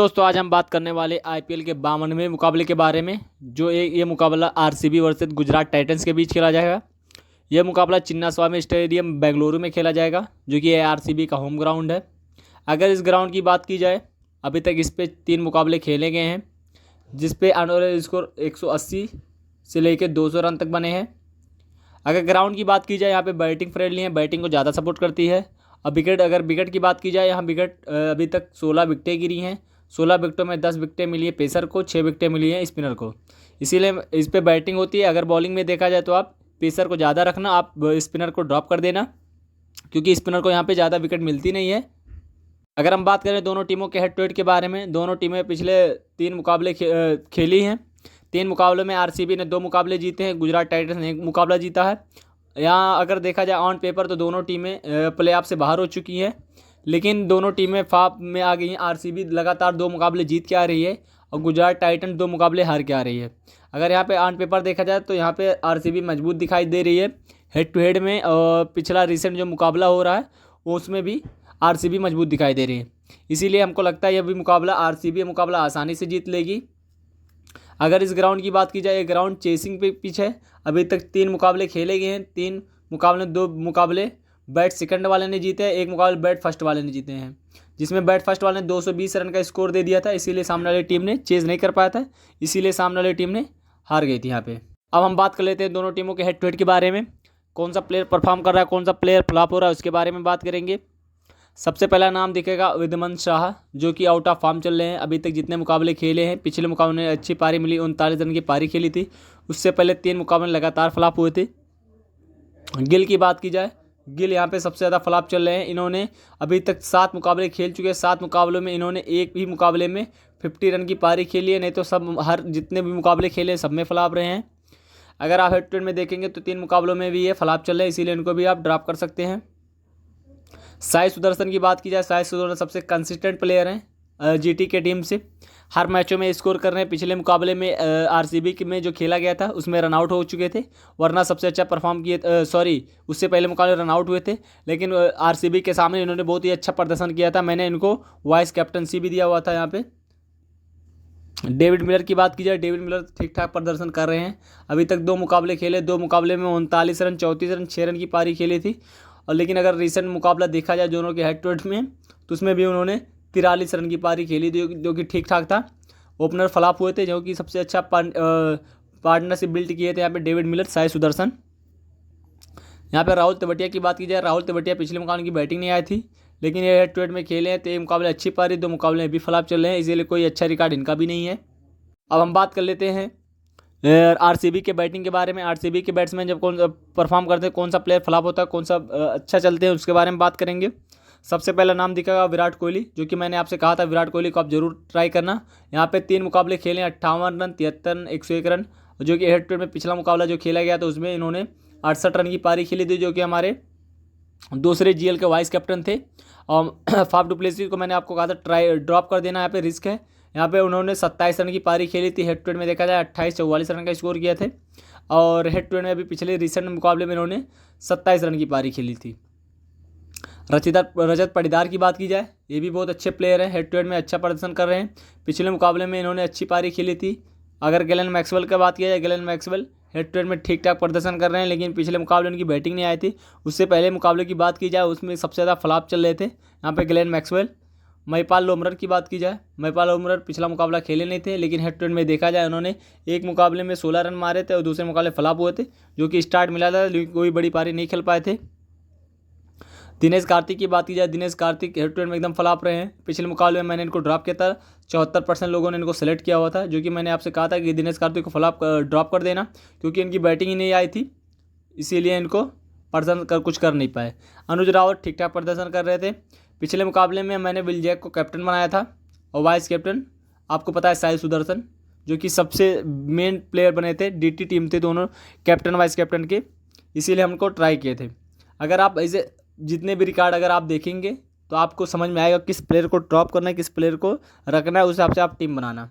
दोस्तों, आज हम बात करने वाले आईपीएल के 52वें मुकाबले के बारे में। जो ये मुकाबला आरसीबी वर्सेस गुजरात टाइटंस के बीच खेला जाएगा। यह मुकाबला चिन्नास्वामी स्टेडियम बेंगलुरु में खेला जाएगा, जो कि आरसीबी का होम ग्राउंड है। अगर इस ग्राउंड की बात की जाए, अभी तक इस पे 3 मुकाबले खेले गए हैं, जिस पे एवरेज स्कोर 180 से लेकर 200 रन तक बने हैं। अगर ग्राउंड की बात की जाए, यहाँ पे बैटिंग फ्रेंडली है, बैटिंग को ज़्यादा सपोर्ट करती है। अब विकेट की बात की जाए, यहाँ विकेट अभी तक 16 विकेटें गिरी हैं। 16 विकेटों में 10 विकेटें मिली है पेसर को, 6 विकेटें मिली हैं स्पिनर को। इसीलिए इस पर बैटिंग होती है। अगर बॉलिंग में देखा जाए तो आप पेसर को ज़्यादा रखना, आप स्पिनर को ड्रॉप कर देना, क्योंकि स्पिनर को यहाँ पे ज़्यादा विकेट मिलती नहीं है। अगर हम बात करें दोनों टीमों के हेड टू हेड के बारे में, दोनों टीमें पिछले 3 मुकाबले खेली हैं। 3 मुकाबलों में आरसीबी ने 2 मुकाबले जीते हैं, गुजरात टाइटंस ने 1 मुकाबला जीता है। यहाँ अगर देखा जाए ऑन पेपर तो दोनों टीमें प्ले ऑफ से बाहर हो चुकी हैं, लेकिन दोनों टीमें फाप में आ गई हैं। आरसीबी लगातार 2 मुकाबले जीत के आ रही है और गुजरात टाइटन 2 मुकाबले हार के आ रही है। अगर यहाँ पे ऑन पेपर देखा जाए तो यहाँ पे आरसीबी मजबूत दिखाई दे रही है हेड टू हेड में, और पिछला रिसेंट जो मुकाबला हो रहा है उसमें भी आरसीबी मजबूत दिखाई दे रही है। इसीलिए हमको लगता है यह भी मुकाबला आरसीबी मुकाबला आसानी से जीत लेगी। अगर इस ग्राउंड की बात की जाए, ये ग्राउंड चेसिंग पे पिच है। अभी तक 3 मुकाबले खेले गए हैं। 3 मुकाबले 2 मुकाबले बैट सेकंड वाले ने जीते हैं, 1 मुकाबले बैट फर्स्ट वाले ने जीते हैं, जिसमें बैट फर्स्ट वाले ने 220 रन का स्कोर दे दिया था। इसीलिए सामने वाली टीम ने चेज नहीं कर पाया था, इसीलिए सामने वाली टीम ने हार गई थी यहाँ पे। अब हम बात कर लेते हैं दोनों टीमों के हेड टू हेड के बारे में। कौन सा प्लेयर परफॉर्म कर रहा है, कौन सा प्लेयर फ्लॉप हो रहा है, उसके बारे में बात करेंगे। सबसे पहला नाम दिखेगा विद्यमान शाह, जो कि आउट ऑफ फॉर्म चल रहे हैं। अभी तक जितने मुकाबले खेले हैं, पिछले मुकाबले में अच्छी पारी मिली, 39 रन की पारी खेली थी। उससे पहले 3 मुकाबले लगातार फ्लॉप हुए थे। गिल की बात की जाए, गिल यहाँ पे सबसे ज़्यादा फ्लॉप चल रहे हैं। इन्होंने अभी तक 7 मुकाबले खेल चुके हैं। 7 मुकाबलों में इन्होंने एक भी मुकाबले में 50 रन की पारी खेली है, नहीं तो सब हर जितने भी मुकाबले खेले हैं सब में फ्लॉप रहे हैं। अगर आप हेड टू हेड में देखेंगे तो 3 मुकाबलों में भी ये फ्लॉप चल रहे हैं, इसीलिए इनको भी आप ड्रॉप कर सकते हैं। साई सुदर्शन की बात की जाए, साई सुदर्शन सबसे कंसिस्टेंट प्लेयर हैं जीटी के टीम से। हर मैचों में स्कोर कर रहे हैं। पिछले मुकाबले में आरसीबी में जो खेला गया था उसमें रनआउट हो चुके थे, वरना सबसे अच्छा परफॉर्म किए। उससे पहले मुकाबले रनआउट हुए थे, लेकिन आरसीबी के सामने इन्होंने बहुत ही अच्छा प्रदर्शन किया था। मैंने इनको वाइस कैप्टनसी भी दिया हुआ था यहाँ पे। डेविड मिलर की बात की जाए, डेविड मिलर ठीक ठाक प्रदर्शन कर रहे हैं। अभी तक 2 मुकाबले खेले, 2 मुकाबले में 39 रन, 34 रन, 6 रन की पारी खेली थी। और लेकिन अगर रिसेंट मुकाबला देखा जाए दोनों के हेड टू हेड में, तो उसमें भी उन्होंने 43 रन की पारी खेली थी, जो कि ठीक ठाक था। ओपनर फ्लॉप हुए थे, जो कि सबसे अच्छा पार्टनरशिप बिल्ड किए थे यहाँ पे डेविड मिलर, साई सुदर्शन। यहाँ पे राहुल तेवतिया की बात की जाए, राहुल तेवतिया पिछले मुकाबले की बैटिंग नहीं आई थी, लेकिन ये हेड टू हेड में खेले हैं तो 1 मुकाबले अच्छी पारी, 2 मुकाबले में भी फ्लॉप चल रहे हैं, इसीलिए कोई अच्छा रिकॉर्ड इनका भी नहीं है। अब हम बात कर लेते हैं आरसीबी के बैटिंग के बारे में। आरसीबी के बैट्समैन जब कौन परफॉर्म करते हैं, कौन सा प्लेयर फ्लॉप होता है, कौन सा अच्छा चलते हैं, उसके बारे में बात करेंगे। सबसे पहला नाम दिखेगा विराट कोहली, जो कि मैंने आपसे कहा था विराट कोहली को आप जरूर ट्राई करना। यहाँ पे 3 मुकाबले खेले, 58 रन, 73 रन, 101 रन, जो कि हेड टू हेड में पिछला मुकाबला जो खेला गया था उसमें इन्होंने 68 रन की पारी खेली थी, जो कि हमारे दूसरे जीएल के वाइस कैप्टन थे। और फाफ डुप्लेसी को मैंने आपको कहा था ड्रॉप कर देना, यहाँ पे रिस्क है। यहाँ पे उन्होंने 27 रन की पारी खेली थी। हेड टू हेड में देखा जाए 28-44 रन का स्कोर किया थे, और हेड टू हेड में अभी पिछले रिसेंट मुकाबले में इन्होंने 27 रन की पारी खेली थी। रजत पाटीदार की बात की जाए, ये भी बहुत अच्छे प्लेयर हैं, हेड टू हेड में अच्छा प्रदर्शन कर रहे हैं। पिछले मुकाबले में इन्होंने अच्छी पारी खेली थी। अगर गैलन मैक्सवेल की बात की जाए, Glenn Maxwell head to head में ठीक ठाक प्रदर्शन कर रहे हैं, लेकिन पिछले मुकाबले उनकी बैटिंग नहीं आई थी। उससे पहले मुकाबले की बात की जाए, उसमें सबसे ज़्यादा फ्लॉप चल रहे थे यहाँ पे गैलन मैक्सवेल। महिपाल लोमरर की बात की जाए, महिपाल लोमरर पिछला मुकाबला खेले नहीं थे, लेकिन हेड टू हेड में देखा जाए उन्होंने 1 मुकाबले में 16 रन मारे थे और दूसरे मुकाबले फ्लॉप हुए थे, जो कि स्टार्ट मिला था, लेकिन कोई बड़ी पारी नहीं खेल पाए थे। दिनेश कार्तिक की बात की जाए, Dinesh Karthik head to head में एकदम फ्लॉप रहे हैं। पिछले मुकाबले में मैंने इनको ड्रॉप किया था, 74% लोगों ने इनको सेलेक्ट किया हुआ था, जो कि मैंने आपसे कहा था कि दिनेश कार्तिक को फ्लॉप ड्रॉप कर देना, क्योंकि इनकी बैटिंग ही नहीं आई थी, इसीलिए इनको प्रदर्शन कुछ कर नहीं पाए। अनुज रावत ठीक ठाक प्रदर्शन कर रहे थे। पिछले मुकाबले में मैंने विल जैक को कैप्टन बनाया था, और वाइस कैप्टन आपको पता है साई सुदर्शन, जो कि सबसे मेन प्लेयर बने थे। डीटी टीम थे दोनों, कैप्टन वाइस कैप्टन के, इसीलिए हमको ट्राई किए थे। अगर आप ऐसे जितने भी रिकॉर्ड अगर आप देखेंगे तो आपको समझ में आएगा किस प्लेयर को ड्रॉप करना है, किस प्लेयर को रखना है, उस हिसाब से आप टीम बनाना।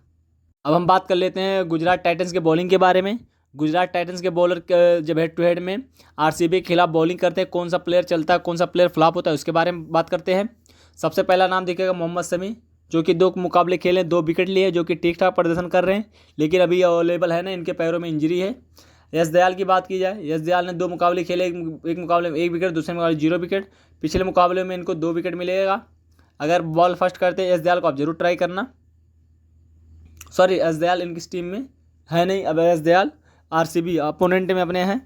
अब हम बात कर लेते हैं गुजरात टाइटंस के बॉलिंग के बारे में। गुजरात टाइटंस के बॉलर जब हेड टू हेड में आरसीबी के खिलाफ बॉलिंग करते हैं, कौन सा प्लेयर चलता है, कौन सा प्लेयर फ्लॉप होता है, उसके बारे में बात करते हैं। सबसे पहला नाम दिखेगा मोहम्मद शमी, जो कि 2 मुकाबले खेले, 2 विकेट लिए, जो कि ठीक ठाक प्रदर्शन कर रहे हैं, लेकिन अभी अवेलेबल है ना, इनके पैरों में इंजरी है। यश दयाल की बात की जाए, यश दयाल ने 2 मुकाबले खेले, एक मुकाबले में 1 विकेट, दूसरे मुकाबले 0 विकेट। पिछले मुकाबले में इनको 2 विकेट मिलेगा। अगर बॉल फर्स्ट करते हैं यश दयाल को, आप जरूर ट्राई करना। सॉरी, यश दयाल इनकी टीम में है नहीं, अब यश दयाल आरसीबी अपोनेंट में अपने हैं।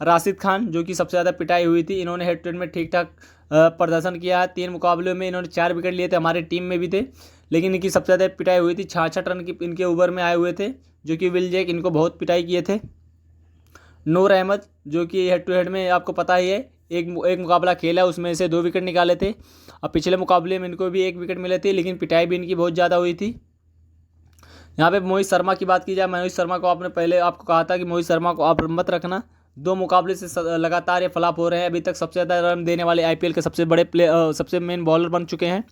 राशिद खान, जो कि सबसे ज़्यादा पिटाई हुई थी, इन्होंने हेड टू हेड में ठीक ठाक प्रदर्शन किया है। 3 मुकाबलों में इन्होंने 4 विकेट लिए थे, हमारे टीम में भी थे, लेकिन इनकी सबसे ज़्यादा पिटाई हुई थी। 66 रन की इनके ओवर में आए हुए थे, जो कि विल जैक इनको बहुत पिटाई किए थे। नूर अहमद, जो कि हेड टू हेड में आपको पता ही है, एक मुकाबला खेला, उसमें से 2 विकेट निकाले थे। और पिछले मुकाबले में इनको भी 1 विकेट मिले थे, लेकिन पिटाई भी इनकी बहुत ज़्यादा हुई थी। यहाँ पे मोहित शर्मा की बात की जाए, मोहित शर्मा को आपने पहले आपको कहा था कि मोहित शर्मा को आप मत रखना। 2 मुकाबले से लगातार ये फ्लॉप हो रहे हैं। अभी तक सबसे ज़्यादा रन देने वाले आईपीएल के सबसे बड़े सबसे मेन बॉलर बन चुके हैं।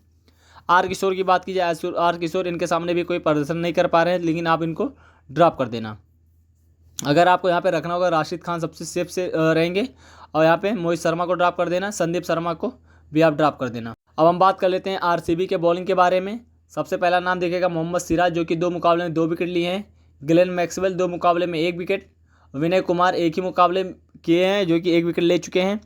आर किशोर की बात की जाए, आर किशोर इनके सामने भी कोई प्रदर्शन नहीं कर पा रहे हैं, लेकिन आप इनको ड्रॉप कर देना। अगर आपको यहाँ पे रखना होगा, राशिद खान सबसे सेफ से रहेंगे, और यहाँ पे मोहित शर्मा को ड्रॉप कर देना, संदीप शर्मा को भी आप ड्रॉप कर देना। अब हम बात कर लेते हैं आरसीबी के बॉलिंग के बारे में। सबसे पहला नाम देखेगा मोहम्मद सिराज, जो कि 2 मुकाबले में 2 विकेट लिए हैं। ग्लेन मैक्सवेल 2 मुकाबले में 1 विकेट। विनय कुमार एक ही मुकाबले किए हैं, जो कि 1 विकेट ले चुके हैं।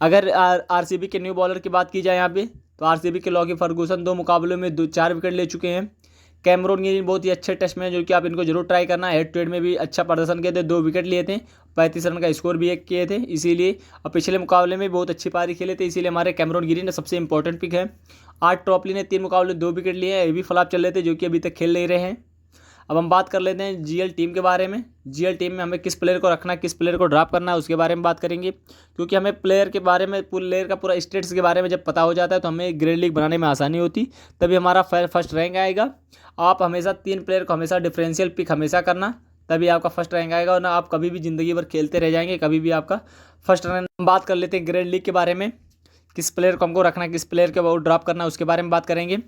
अगर आरसीबी के न्यू बॉलर की बात की जाए यहाँ पे, तो आरसीबी के लॉकी फर्गूसन 2 मुकाबलों में 4 विकेट ले चुके हैं। कैमरून ग्रीन बहुत ही अच्छे टेस्ट में, जो कि आप इनको जरूर ट्राई करना। हेड टू हेड में भी अच्छा प्रदर्शन किए थे, 2 विकेट लिए थे, 35 रन का स्कोर भी एक किए थे, इसीलिए। और पिछले मुकाबले में बहुत अच्छी पारी खेले थे, इसीलिए हमारे कैमरून ग्रीन सबसे इंपॉर्टेंट पिक है। आर्ट टॉपली ने 3 मुकाबले 2 विकेट लिए हैं, ये भी फ्लॉप चल रहे थे, जो कि अभी तक खेल नहीं रहे हैं। अब हम बात कर लेते हैं जीएल टीम के बारे में। जीएल टीम में हमें किस प्लेयर को रखना, किस प्लेयर को ड्रॉप करना है, उसके बारे में बात करेंगे, क्योंकि हमें प्लेयर के बारे में, प्लेयर का पूरा स्टेट्स के बारे में जब पता हो जाता है, तो हमें ग्रेड लीग बनाने में आसानी होती, तभी हमारा फर्स्ट रैंक आएगा। आप हमेशा 3 प्लेयर को हमेशा डिफरेंशियल पिक हमेशा करना, तभी आपका फर्स्ट रैंक आएगा, और ना आप कभी भी ज़िंदगी भर खेलते रह जाएंगे, कभी भी आपका फर्स्ट रैंक। बात कर लेते हैं ग्रेड लीग के बारे में, किस प्लेयर को हमको रखना, किस प्लेयर को ड्रॉप करना, उसके बारे में बात करेंगे।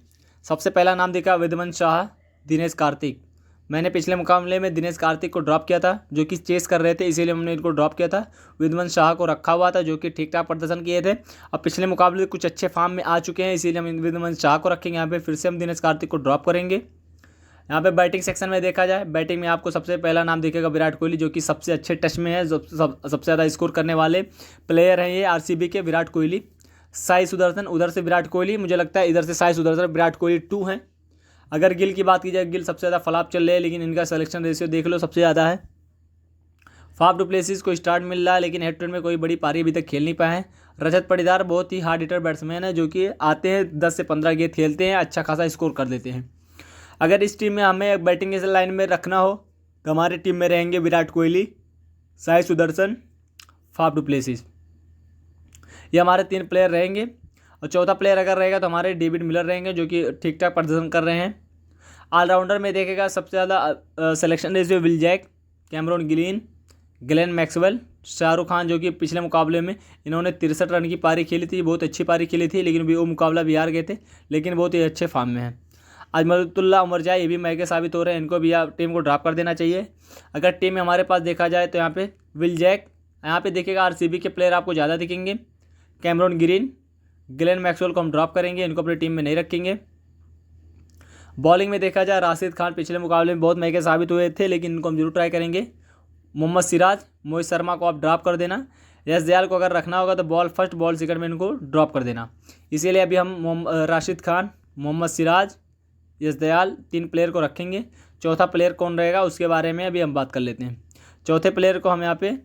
सबसे पहला नाम देखा विद्यमन शाह, दिनेश कार्तिक। मैंने पिछले मुकाबले में दिनेश कार्तिक को ड्रॉप किया था, जो कि चेस कर रहे थे, इसीलिए हमने इनको ड्रॉप किया था। विद्यमन शाह को रखा हुआ था, जो कि ठीक ठाक प्रदर्शन किए थे। अब पिछले मुकाबले कुछ अच्छे फॉर्म में आ चुके हैं, इसीलिए हम विद्यमन शाह को रखेंगे। यहाँ पे फिर से हम दिनेश कार्तिक को ड्रॉप करेंगे। यहाँ पे बैटिंग सेक्शन में देखा जाए, बैटिंग में आपको सबसे पहला नाम दिखेगा विराट कोहली, जो कि सबसे अच्छे टेस्ट में है, सबसे ज़्यादा स्कोर करने वाले प्लेयर हैं ये आरसीबी के, विराट कोहली। साई सुदर्शन, उधर से विराट कोहली, मुझे लगता है इधर से साई सुदर्शन, विराट कोहली 2 हैं। अगर गिल की बात की जाए, गिल सबसे ज़्यादा फ्लॉप चल रहे हैं, लेकिन इनका सिलेक्शन रेशियो देख लो सबसे ज़्यादा है। फाफ डुप्लेसिस को स्टार्ट मिल रहा है, लेकिन हेड टू हेड में कोई बड़ी पारी अभी तक खेल नहीं पाए हैं। रजत पाटीदार बहुत ही हार्ड हिटर बैट्समैन है, जो कि आते हैं 10 से 15 गेंद खेलते हैं, अच्छा खासा स्कोर कर देते हैं। अगर इस टीम में हमें बैटिंग के लाइन में रखना हो, तो हमारी टीम में रहेंगे विराट कोहली, साई सुदर्शन, फाफ डुप्लेसिस, ये हमारे 3 प्लेयर रहेंगे। और चौथा प्लेयर अगर रहेगा तो हमारे डेविड मिलर रहेंगे, जो कि ठीक ठाक प्रदर्शन कर रहे हैं। ऑलराउंडर में देखेगा सबसे ज़्यादा selection ratio Will Jack, Cameron Green, Glenn Maxwell, Shahrukh Khan, जो कि पिछले मुकाबले में इन्होंने 63 रन की पारी खेली थी, बहुत अच्छी पारी खेली थी, लेकिन वो मुकाबला भी हार गए थे, लेकिन बहुत ही अच्छे फॉर्म में है। अजमतुल्ला उमरजाई, ये भी महंगे साबित हो रहे हैं, इनको भी आप टीम को ड्रॉप कर देना चाहिए। अगर टीम में हमारे पास देखा जाए तो यहाँ पे विल जैक, यहाँ पे देखिएगा आरसीबी के प्लेयर आपको ज़्यादा दिखेंगे। कैमरून ग्रीन, ग्लेन मैक्सवेल को हम ड्रॉप करेंगे, इनको अपनी टीम में नहीं रखेंगे। बॉलिंग में देखा जाए, राशिद खान पिछले मुकाबले में बहुत महंगे साबित हुए थे, लेकिन इनको हम जरूर ट्राई करेंगे। मोहम्मद सिराज, मोहित शर्मा को आप ड्रॉप कर देना। यश दयाल को अगर रखना होगा तो बॉल फर्स्ट, बॉल सेकंड में इनको ड्रॉप कर देना। इसीलिए अभी हम राशिद खान, मोहम्मद सिराज, यश दयाल 3 प्लेयर को रखेंगे। चौथा प्लेयर कौन रहेगा उसके बारे में अभी हम बात कर लेते हैं। चौथे प्लेयर को हम यहाँ पे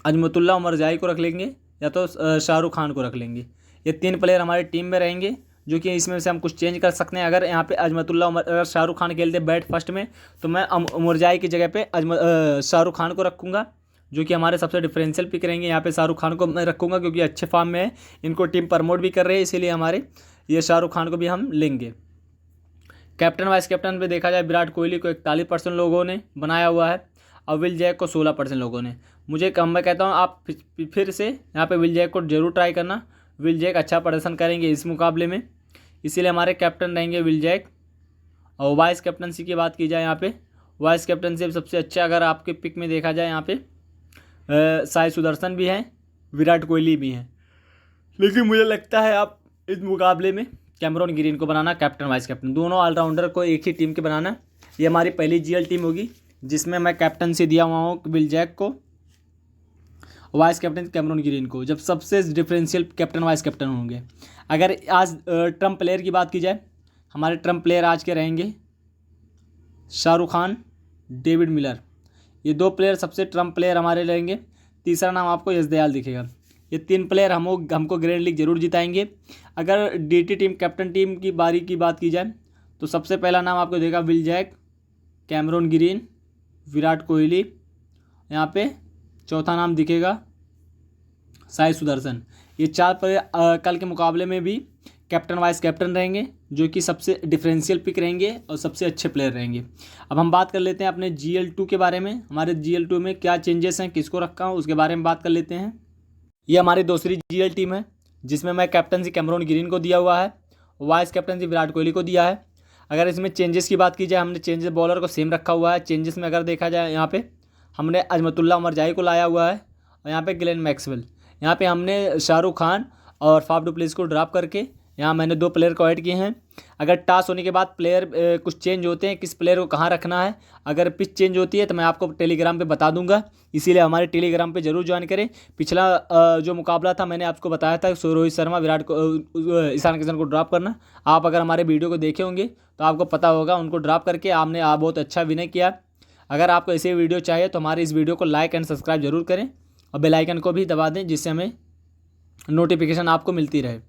अजमतुल्ला उमरजाई को रख लेंगे, या तो शाहरुख खान को रख लेंगे। ये 3 प्लेयर हमारी टीम में रहेंगे, जो कि इसमें से हम कुछ चेंज कर सकते हैं। अगर यहाँ पे अगर शाहरुख खान खेलते बैट फर्स्ट में, तो मैं उमरजाई की जगह पे शाहरुख खान को रखूँगा, जो कि हमारे सबसे डिफरेंशियल पिक रहेंगे। यहाँ पे शाहरुख खान को मैं रखूँगा, क्योंकि अच्छे फॉर्म में है, इनको टीम प्रमोट भी कर रहे हैं, इसीलिए हमारे ये शाहरुख खान को भी हम लेंगे। कैप्टन वाइस कैप्टन पे देखा जाए, विराट कोहली को 41% लोगों ने बनाया हुआ है, और विल जैक को 16% लोगों ने। मैं कहता हूँ आप फिर से यहाँ पे विल जैक को जरूर ट्राई करना। विल जैक अच्छा प्रदर्शन करेंगे इस मुकाबले में, इसीलिए हमारे कैप्टन रहेंगे विल जैक। और वाइस कैप्टनसी की बात की जाए, यहाँ पे वाइस कैप्टनसी सबसे अच्छा अगर आपके पिक में देखा जाए, यहाँ पे साई सुदर्शन भी हैं, विराट कोहली भी हैं, लेकिन मुझे लगता है आप इस मुकाबले में कैमरॉन ग्रीन को बनाना कैप्टन वाइस कैप्टन, दोनों ऑलराउंडर को एक ही टीम के बनाना। ये हमारी पहली जीएल टीम होगी जिसमें मैं कैप्टन से दिया हुआ हूँ विल जैक को, वाइस कैप्टन कैमरॉन ग्रीन को, जब सबसे डिफरेंशियल कैप्टन वाइस कैप्टन होंगे। अगर आज ट्रम्प प्लेयर की बात की जाए, हमारे ट्रम्प प्लेयर आज के रहेंगे शाहरुख खान, डेविड मिलर, ये 2 प्लेयर सबसे ट्रम्प प्लेयर हमारे रहेंगे। तीसरा नाम आपको यश दयाल दिखेगा। ये 3 प्लेयर हमको ग्रैंड लीग जरूर जिताएंगे। अगर डीटी टीम कैप्टन टीम की बारी की बात की जाए तो सबसे पहला नाम आपको देगा Will Jack, Cameron Green, Virat Kohli, यहाँ पे चौथा नाम दिखेगा साई सुदर्शन। ये 4 प्लेयर कल के मुकाबले में भी कैप्टन वाइस कैप्टन रहेंगे, जो कि सबसे डिफरेंशियल पिक रहेंगे और सबसे अच्छे प्लेयर रहेंगे। अब हम बात कर लेते हैं अपने GL2 के बारे में। हमारे GL2 में क्या चेंजेस हैं, किसको रखा हूँ, उसके बारे में बात कर लेते हैं। ये हमारी दूसरी GL टीम है जिसमें मैं कैप्टनसी कैमरॉन ग्रीन को दिया हुआ है, वाइस कैप्टनसी विराट कोहली को दिया है। अगर इसमें चेंजेस की बात की जाए, हमने चेंजेस बॉलर को सेम रखा हुआ है। चेंजेस में अगर देखा जाए, यहाँ पे हमने अजमतुल्ला उमर जाई को लाया हुआ है और यहाँ पे ग्लेन मैक्सवेल, यहाँ पे हमने शाहरुख खान और फाफ डू प्लेस को ड्रॉप करके यहाँ मैंने 2 प्लेयर को ऐड किए हैं। अगर टास होने के बाद प्लेयर कुछ चेंज होते हैं, किस प्लेयर को कहाँ रखना है, अगर पिच चेंज होती है तो मैं आपको टेलीग्राम पे बता दूंगा, इसीलिए हमारे टेलीग्राम पे जरूर ज्वाइन करें। पिछला जो मुकाबला था मैंने आपको बताया था रोहित शर्मा विराट को ईशान किशन को ड्रॉप करना। आप अगर हमारे वीडियो को देखे होंगे तो आपको पता होगा, उनको ड्रॉप करके आपने बहुत अच्छा विनय किया। अगर आपको ऐसे वीडियो चाहिए तो हमारे इस वीडियो को लाइक एंड सब्सक्राइब जरूर करें और बेल आइकन को भी दबा दें, जिससे हमें नोटिफिकेशन आपको मिलती रहे।